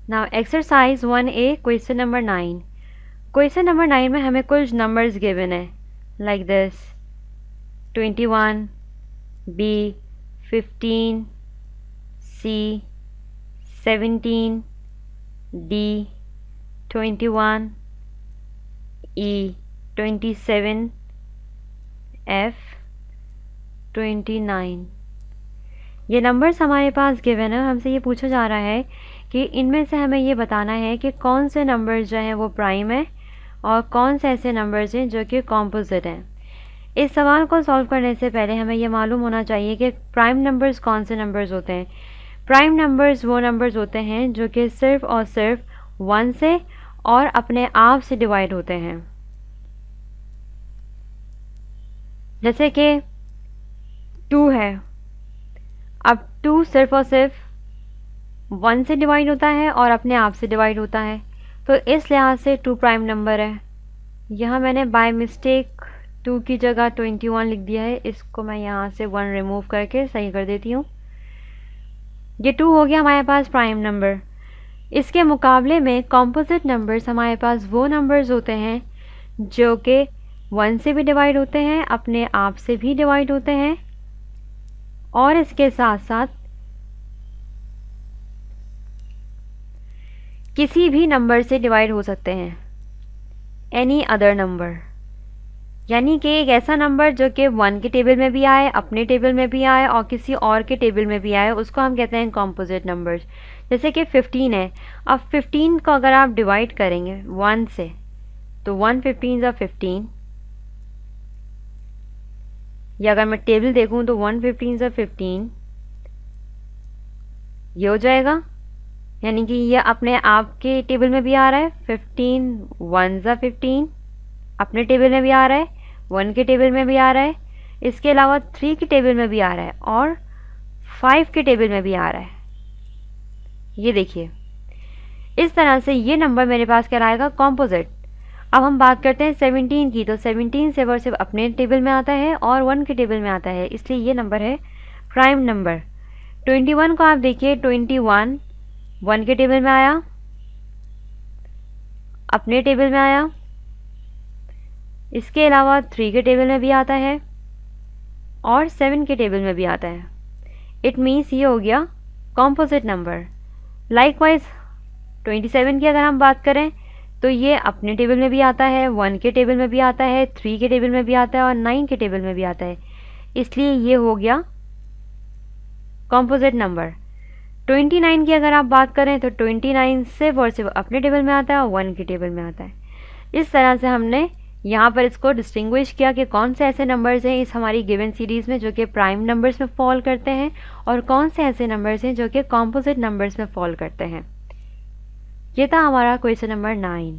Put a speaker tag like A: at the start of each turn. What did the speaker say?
A: Now exercise 1A question number 9। Question number 9 में हमें कुछ नंबर्स गिवन है like this 21, B 15, C 17, D 21, E 27, F 29। ये numbers हमारे पास गिवन है। हमसे ये पूछा जा रहा है कि इनमें से हमें ये बताना है कि कौन से नंबर्स जो हैं वो प्राइम है और कौन से ऐसे नंबर्स हैं जो कि कॉम्पोजिट हैं। इस सवाल को सॉल्व करने से पहले हमें ये मालूम होना चाहिए कि प्राइम नंबर्स कौन से नंबर्स होते हैं। प्राइम नंबर्स वो नंबर्स होते हैं जो कि सिर्फ और सिर्फ 1 से और अपने आप से डिवाइड होते हैं। जैसे कि 2 है, अब 2 सिर्फ और सिर्फ 1 से डिवाइड होता है और अपने आप से डिवाइड होता है, तो इस लिहाज से 2 प्राइम नंबर है। यहाँ मैंने बाय मिस्टेक 2 की जगह 21 लिख दिया है, इसको मैं यहाँ से 1 रिमूव करके सही कर देती हूँ। ये 2 हो गया हमारे पास प्राइम नंबर। इसके मुकाबले में कॉम्पोजिट नंबर्स हमारे पास वो नंबर्स होते हैं जो कि 1 से भी डिवाइड होते हैं, अपने आप से भी डिवाइड होते हैं और इसके साथ साथ किसी भी नंबर से डिवाइड हो सकते हैं, एनी अदर नंबर। यानी कि एक ऐसा नंबर जो कि 1 के टेबल में भी आए, अपने टेबल में भी आए और किसी और के टेबल में भी आए, उसको हम कहते हैं कॉम्पोजिट नंबर्स। जैसे कि 15 है, अब 15 को अगर आप डिवाइड करेंगे 1 से तो 1 15 15, या अगर मैं टेबल देखूं तो 1 15 15 ये हो जाएगा। यानी कि ये अपने आप के टेबल में भी आ रहा है, 15 1 15 अपने टेबल में भी आ रहा है, 1 के टेबल में भी आ रहा है, इसके अलावा 3 के टेबल में भी आ रहा है और 5 के टेबल में भी आ रहा है। ये देखिए, इस तरह से ये नंबर मेरे पास कहलाएगा कॉम्पोजिट। अब हम बात करते हैं 17 की, तो 17 सिर्फ और सिर्फ अपने टेबल में आता है और 1 के टेबल में आता है, इसलिए ये नंबर है प्राइम नंबर। 21 को आप देखिए, 21 1 के टेबल में आया, अपने टेबल में आया, इसके अलावा 3 के टेबल में भी आता है और 7 के टेबल में भी आता है। इट मीन्स ये हो गया कॉम्पोजिट नंबर। लाइकवाइज 27 की अगर हम बात करें तो ये अपने टेबल में भी आता है, 1 के टेबल में भी आता है, 3 के टेबल में भी आता है और 9 के टेबल में भी आता है, इसलिए ये हो गया कॉम्पोजिट नंबर। 29 की अगर आप बात करें तो 29 सिर्फ और सिर्फ अपने टेबल में आता है और 1 के टेबल में आता है। इस तरह से हमने यहाँ पर इसको डिस्टिंग्विश किया कि कौन से ऐसे नंबर्स हैं इस हमारी गिवन सीरीज़ में जो कि प्राइम नंबर्स में फॉल करते हैं और कौन से ऐसे नंबर्स हैं जो कि कॉम्पोजिट नंबर्स में फॉल करते हैं। ये था हमारा क्वेश्चन नंबर 9।